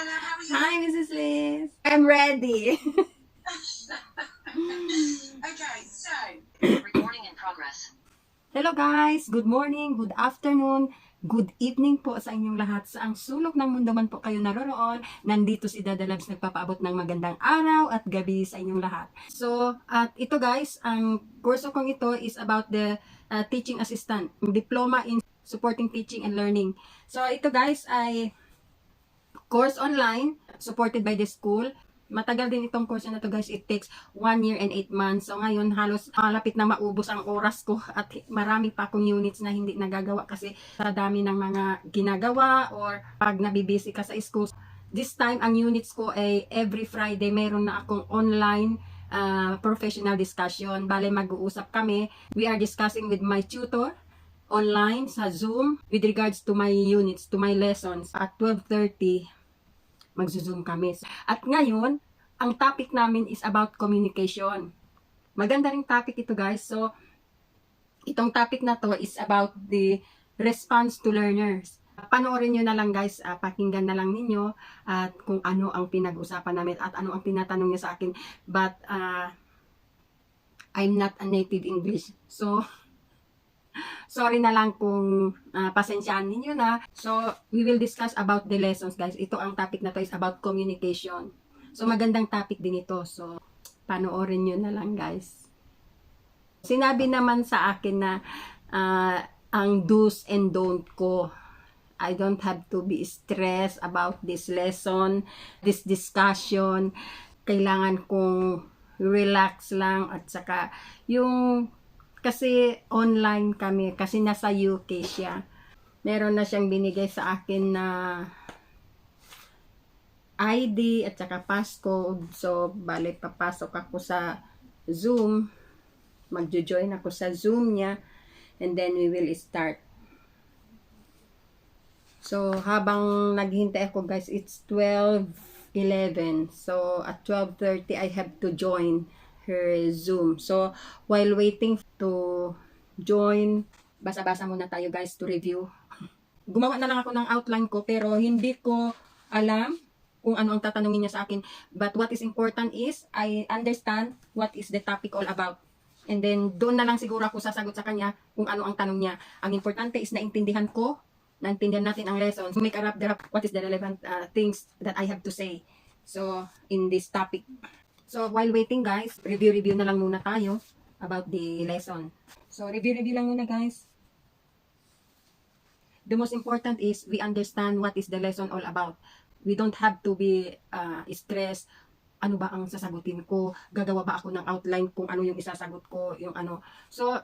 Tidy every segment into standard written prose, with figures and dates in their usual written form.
Hello, how are you? Hi, Mrs. Liz. I'm ready. Okay, so Recording in progress. Hello guys, good morning, good afternoon, good evening po sa inyong lahat. Sa ang sulok ng mundo man po kayo naroroon, nandito si Dadalabz nagpapaabot ng magandang araw at gabi sa inyong lahat. So, at ito guys, ang kurso kong ito is about the teaching assistant, diploma in supporting teaching and learning. So, ito guys ay course online, supported by the school. Matagal din itong course na to guys. It takes 1 year and 8 months. So ngayon halos malapit na maubos ang oras ko at marami pa akong units na hindi nagagawa kasi sa dami ng mga ginagawa or pag nabibisi ka sa school. This time ang units ko ay every Friday meron na akong online professional discussion. Bale mag-uusap kami. We are discussing with my tutor online sa Zoom with regards to my units, to my lessons. At 12:30 magzo-zoom kami. At ngayon, ang topic namin is about communication. Maganda ring topic ito guys. So, itong topic na to is about the response to learners. Panoorin nyo na lang guys, pakinggan na lang ninyo at kung ano ang pinag-usapan namin at ano ang tinatanong niya sa akin. But, I'm not a native English. So, sorry na lang kung pasensyaan ninyo na. So, we will discuss about the lessons, guys. Ito ang topic na to is about communication. So, magandang topic din ito. So, panoorin nyo na lang, guys. Sinabi naman sa akin na ang do's and don't ko. I don't have to be stressed about this lesson, this discussion. Kailangan kong relax lang at saka yung kasi online kami, kasi nasa UK siya. Meron na siyang binigay sa akin na ID at saka passcode. So, bale, papasok ako sa Zoom. Magjo-join ako sa Zoom niya. And then, we will start. So, habang naghihintay ako guys, it's 12:11. So, at 12:30, I have to join her Zoom. So, while waiting to join, basa-basa muna tayo guys to review. Gumawa na lang ako ng outline ko pero hindi ko alam kung ano ang tatanungin niya sa akin. But what is important is, I understand what is the topic all about. And then, doon na lang siguro ako sasagot sa kanya kung ano ang tanong niya. Ang importante is naintindihan natin ang lesson. So, make a rough what is the relevant things that I have to say. So, in this topic. So, while waiting guys, review na lang muna tayo about the lesson. So, review lang muna guys. The most important is we understand what is the lesson all about. We don't have to be stressed. Ano ba ang sasagutin ko? Gagawa ba ako ng outline kung ano yung isasagot ko? Yung ano. So,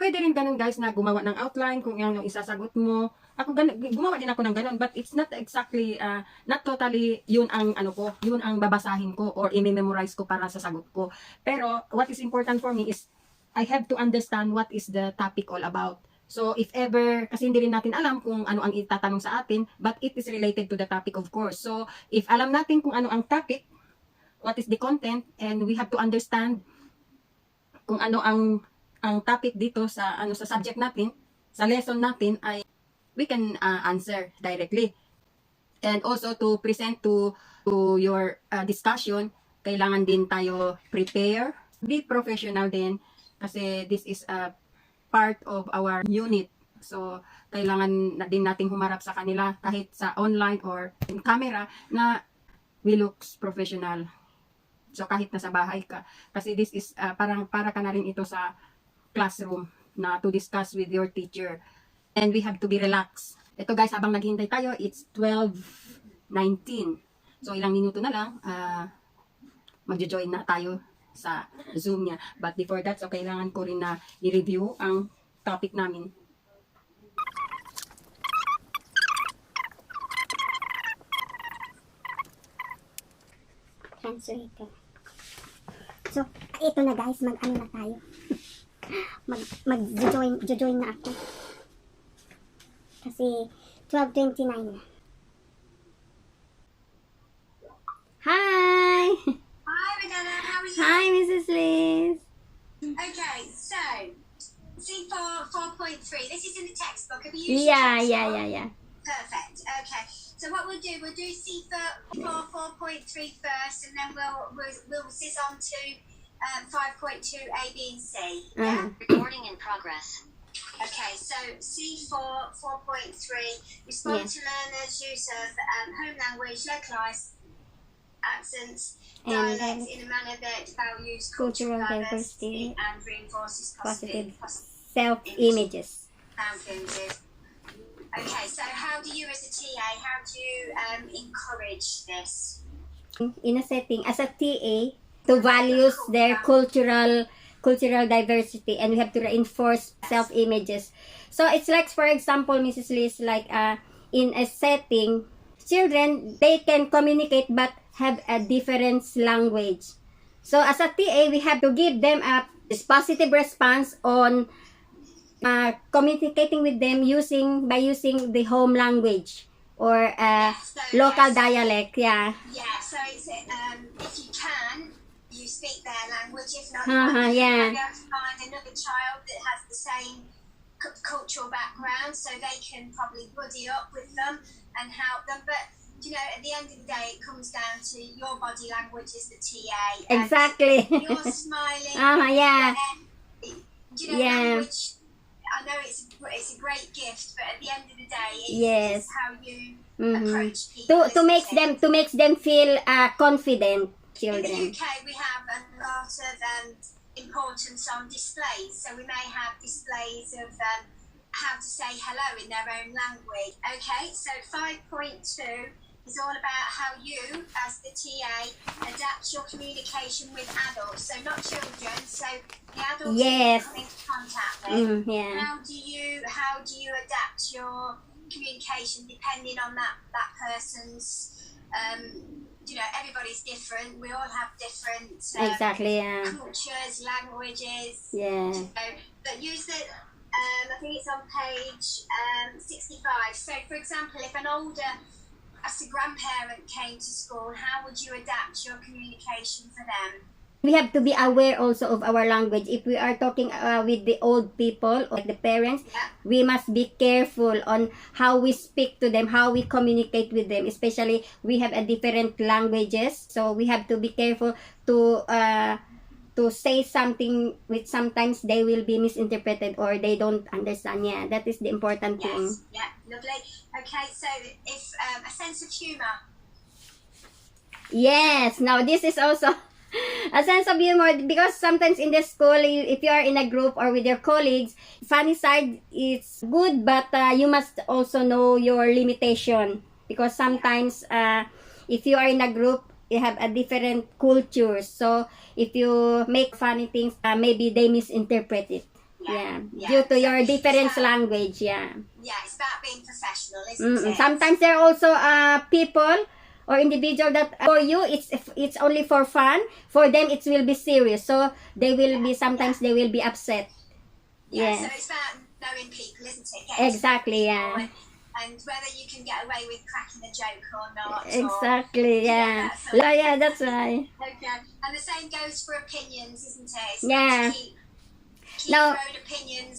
pwede rin ganun guys na gumawa ng outline kung ano yung isasagot mo. Ako gumawa din ako ng ganun, but it's not exactly not totally yun ang ano ko, yun ang babasahin ko or i-memorize ko para sa sagot ko. Pero what is important for me is I have to understand what is the topic all about. So if ever, kasi hindi rin natin alam kung ano ang itatanong sa atin, but it is related to the topic of course. So if alam natin kung ano ang topic, what is the content, and we have to understand kung ano ang topic dito sa sa subject natin, sa lesson natin, ay we can answer directly. And also to present to your discussion, kailangan din tayo prepare, be professional din kasi this is a part of our unit. So kailangan din nating humarap sa kanila kahit sa online or in camera na we looks professional. So kahit nasa bahay ka, kasi this is para ka na rin ito sa classroom na to discuss with your teacher. And we have to be relaxed. Ito guys, habang naghihintay tayo, it's 12:19. So ilang minuto na lang, magjo-join na tayo sa Zoom niya. But before that, so kailangan ko rin na i-review ang topic namin. Translator. So, ito na guys, mag-ano na tayo. Mag-join na ako. Kasi 12:29 na. Hi! hi Madonna, how are you? Hi, Mrs. Liz! Okay, so see 4.3. This is in the textbook. Have you used the Yeah. textbook? Perfect. Okay. So what we'll we'll do C for 4.3 first, and then we'll sis on to 5.2 A, B, and C. Yeah. Recording in progress. Okay, so C4 4.3, respond to learners' use of home language, localized accents, And dialects in a manner that values cultural diversity and reinforces positive self-images. images. Okay, so how do you as a TA, how do you encourage this? In a setting, as a TA, to values their cultural diversity, and we have to reinforce self-images. So it's like, for example, Mrs. Liz, like in a setting, children, they can communicate but have a different language. So as a TA, we have to give them a positive response on communicating with them by using the home language or local dialect. Yeah. Yeah, so it's, if you can, you speak their language. If not, Yeah. you have to find another child that has the same cultural background, so they can probably buddy up with them and help them. But you know, at the end of the day, it comes down to your body language as the TA. Exactly. You're smiling. Yeah. You know, Yeah. language. I know it's a great gift, but at the end of the day, it's Yes. how you Mhm. approach people. To make them feel confident, In the children. UK, we have a lot of importance on displays. So we may have displays of how to say hello in their own language. Okay, so 5.2 is all about how you, as the TA, adapt your communication with adults. So not children, so the adults Yes. you come into contact with. Yeah. How do you adapt your communication depending on that person's you know, everybody's different. We all have different Exactly. Yeah. cultures, languages. Yeah. So, but use the I think it's on page 65. So for example, if an older as a grandparent came to school, how would you adapt your communication for them? We have to be aware also of our language. If we are talking with the old people or the parents, Yeah. we must be careful on how we speak to them, how we communicate with them. Especially, we have a different languages, so we have to be careful to say something which sometimes they will be misinterpreted or they don't understand. Yeah, that is the important thing. Yes, yeah, lovely. Okay, so if a sense of humour. Yes, now this is also a sense of humor, because sometimes in the school, if you are in a group or with your colleagues, funny side is good, but you must also know your limitation, because sometimes if you are in a group, you have a different culture, so if you make funny things, maybe they misinterpret it. Yeah. Due to your different language. Yeah, It's about being professional, isn't it? sometimes there are also people or individual that for you it's only for fun, for them it will be serious, so they will be sometimes they will be upset. So Yeah, it's about knowing people, isn't it? Getting exactly. to know Yeah, people and whether you can get away with cracking a joke or not. exactly. Yeah, that's right. Okay. And the same goes for opinions, isn't it? It's Yeah. to keep Now- your own opinions.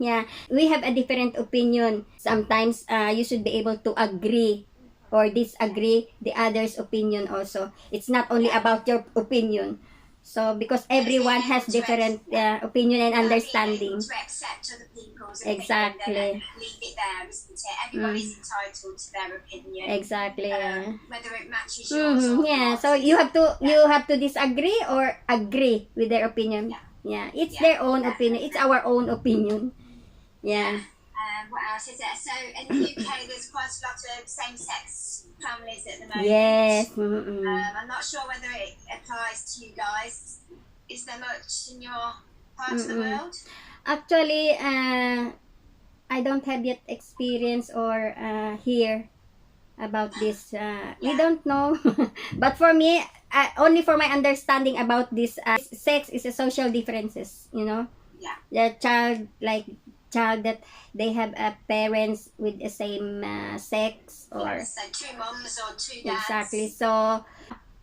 Yeah, we have a different opinion. Sometimes you should be able to agree or disagree the other's opinion also. It's not only about your opinion. So because everyone has different opinion and understanding. To accept other people's opinion. Exactly. Then leave it there, isn't it? Everybody's entitled to their opinion. Exactly. Whether it matches yours or Yeah, not. so you have to disagree or agree with their opinion. Yeah, it's their own opinion. It's our own opinion. Yeah. What else is there? So in the UK, there's quite a lot of same-sex families at the moment. Yes. I'm not sure whether it applies to you guys. Is there much in your part of the world? Actually, I don't have yet experience or hear about this. We don't know. But for me, only for my understanding about this, sex is a social differences, you know. Yeah. The child that they have parents with the same sex or So two mums or two dads. exactly. So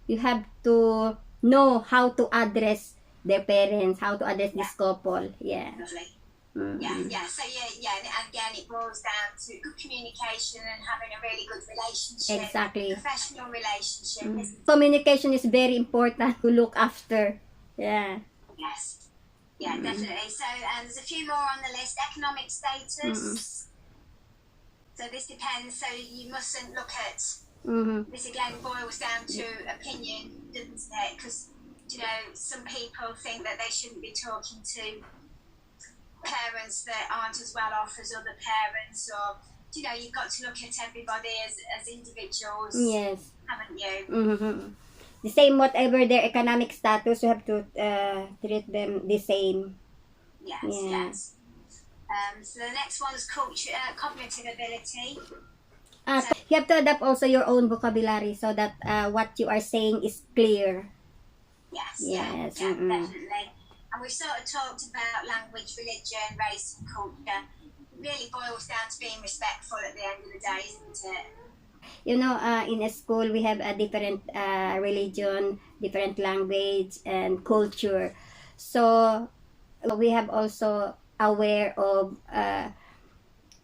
you have to know how to address their parents, how to address this couple. Yeah. Lovely. So and again, it boils down to good communication and having a really good relationship. Exactly. Professional relationship. Isn't it? Communication is very important to look after. Yeah. Yes. Yeah, definitely. So there's a few more on the list. Economic status. So this depends. So you mustn't look at this again. Boils down to opinion, doesn't it? Because some people think that they shouldn't be talking to parents that aren't as well off as other parents, or you've got to look at everybody as individuals. Yes. Haven't you? The same, whatever their economic status, you have to treat them the same. Yes. So the next one is culture, cognitive ability. You have to adapt also your own vocabulary so that what you are saying is clear. Yes. Definitely. And we've sort of talked about language, religion, race and culture. It really boils down to being respectful at the end of the day, isn't it? In a school, we have a different religion, different language, and culture. So, we have also aware of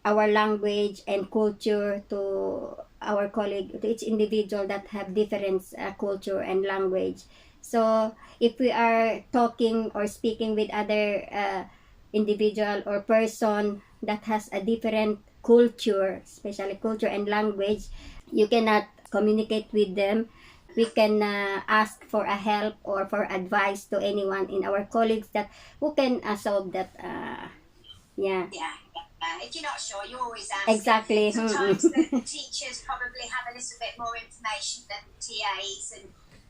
our language and culture to our colleague, to each individual that have different culture and language. So, if we are talking or speaking with other individual or person that has a different culture, especially culture and language, you cannot communicate with them. We can ask for a help or for advice to anyone in our colleagues that who can solve that. If you're not sure, you always ask. Exactly. Sometimes the teachers probably have a little bit more information than the TAs,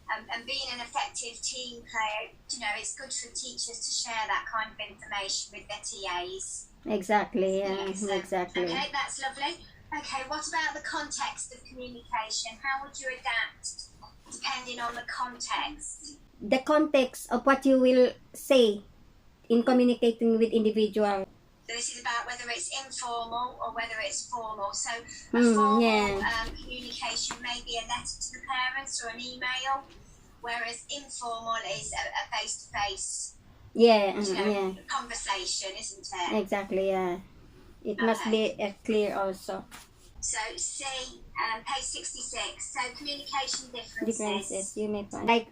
and being an effective team player, it's good for teachers to share that kind of information with their TAs. Exactly. Exactly. Okay, that's lovely. Okay, what about the context of communication? How would you adapt depending on the context? The context of what you will say in communicating with individual. So this is about whether it's informal or whether it's formal. So a formal communication may be a letter to the parents or an email, whereas informal is a face-to-face conversation, isn't it? Exactly, yeah. It must be clear also. So C, page 66. So communication Differences you may find. Like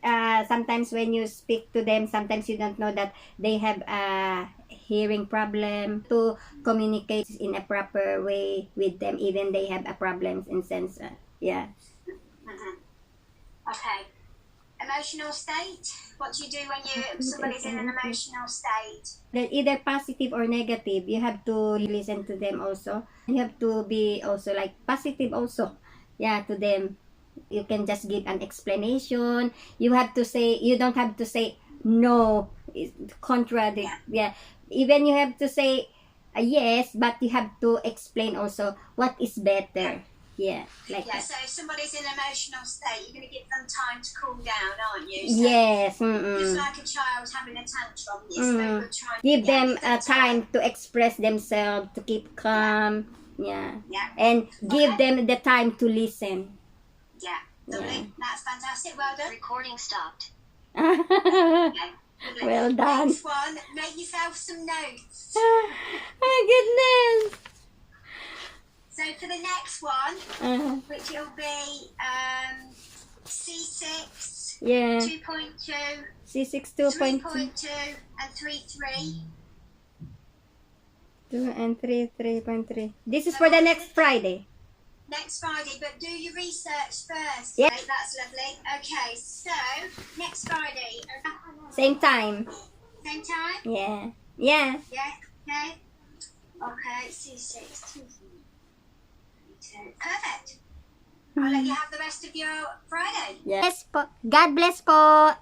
sometimes when you speak to them, sometimes you don't know that they have a hearing problem. To communicate in a proper way with them, even they have a problems in sense. Okay. Emotional state. What do you do when somebody's in an emotional state? They're either positive or negative. You have to listen to them also. You have to be also like positive also. To them. You can just give an explanation. You don't have to say no. It's contradict. Even you have to say yes, but you have to explain also what is better. Like that. So if somebody's in an emotional state, you're going to give them time to cool down, aren't you? So Yes. just like a child having a tantrum, it's very good trying give them time to express themselves, to keep calm. And give them the time to listen. Lovely. That's fantastic. Well done. Recording stopped. Well done. Next one, make yourself some notes. My goodness. So for the next one, which will be C6, 2.2, C6 3.2, 2.2 and 3.3. 2 and 3.3. This is for the next Friday. Next Friday, but do your research first. Yep. Right, that's lovely. Okay, so next Friday. Same time. Same time? Yeah. Yeah, okay. Okay, C6. Perfect. I'll let you have the rest of your Friday. Yes po. God bless po.